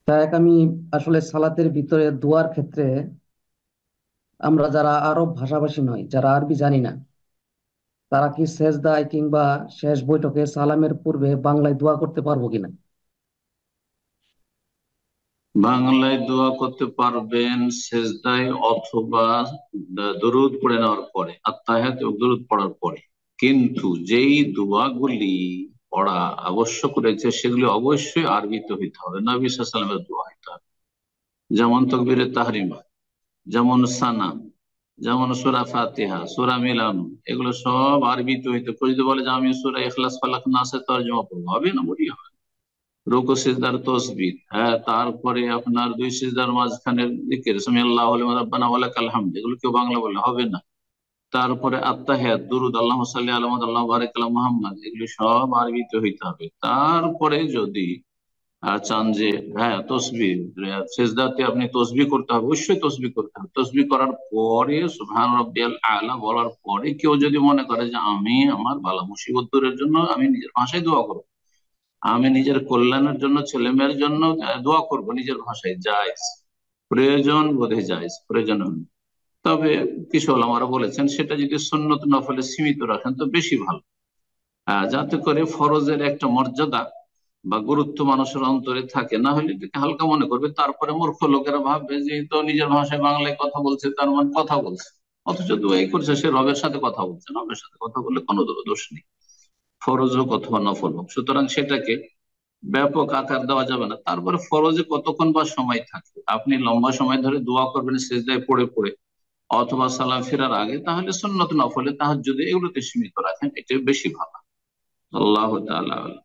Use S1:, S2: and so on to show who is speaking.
S1: আমি আসলে সালাতের ভিতরে দোয়ার ক্ষেত্রে আমরা যারা আরব ভাষাভাষী নয়, যারা আরবি জানি না, তারা কি সেজদায় কিংবা শেষ বৈঠকে সালামের পূর্বে বাংলায় দোয়া করতে পারবো কিনা?
S2: বাংলায় দোয়া করতে পারবেন সেজদায় অথবা দরুদ পড়ে নেওয়ার পরে, আত্তাহিয়াত এবং দরুদ পড়ার পরে। কিন্তু যেই দোয়াগুলি পড়া আবশ্যক রয়েছে সেগুলি অবশ্যই আরবিতে হইতে হবে, নবী সাল্লাল্লাহু আলাইহি ওয়াসাল্লামের দোয়া হইতে হবে। যেমন তকবীরে তাহরিমা, যেমন সানা, যেমন সূরা ফাতিহা, সূরা মিলান, এগুলো সব আরবিতে হইতে। কেউ যদি বলে যে আমি সূরা ইখলাস ফালাক নাসের তরজমা পড়বো, হবে না? বলি হবে। রুকু সিজদার তসবিহ, হ্যাঁ, তারপরে আপনার দুই সিজদার মাঝখানের দিকের সামিআল্লাহু লিমান রাব্বানা ওয়া লাকাল হামদ, এগুলো কেউ বাংলা বললে হবে না। তারপরে আত্তাহিয়াত, দুরুদ, আল্লাহুম্মা সাল্লি আলা মুহাম্মাদ, আল্লাহুম্মা বারিক আলা মুহাম্মাদ, এগুলি সব আরবিতে হইতে হবে। তারপরে যদি চান যে হ্যাঁ তসবিহ, সেজদাতে আপনি তসবিহ করতে হবে, অবশ্যই তসবিহ করতে হবে। তসবিহ করার পরে সুবহান রাব্বিয়াল আলা বলার পরে কেউ যদি মনে করে যে আমি আমার বালা মুসিবত দূরের জন্য আমি নিজের ভাষায় দোয়া করবো, আমি নিজের কল্যাণের জন্য, ছেলে মেয়ের জন্য দোয়া করব নিজের ভাষায়, জায়েজ, প্রয়োজন বোধে জায়েজ, প্রয়োজন হলে। তবে কিছু ওলামারা বলেছেন সেটা যদি সুন্নত নফলে সীমিত রাখেন তো বেশি ভালো, যাতে করে ফরজের একটা মর্যাদা বা গুরুত্ব মানুষের অন্তরে থাকে। না হলে এটাকে হালকা মনে করবে, তারপরে মূর্খ লোকেরা ভাববে যে তো নিজের ভাষায় বাংলায় কথা বলছে, তার মানে কথা বলছে, অথচ দোয়াই করছে, সে রবের সাথে কথা বলছে। রবের সাথে কথা বললে কোনো দোষ নেই, ফরজ হোক অথবা নফল হোক। সুতরাং সেটাকে ব্যাপক আকার দেওয়া যাবে না। তারপরে ফরজে কতক্ষণ বা সময় থাকে, আপনি লম্বা সময় ধরে দোয়া করবেন সেজদায় পড়ে পড়ে অথবা সালাম ফেরার আগে, তাহলে সুন্নত নফলে তাহাজ্জুদে এগুলোতে সীমিত রাখেন, এটা বেশি ভালো। আল্লাহ তাআলা আলাম।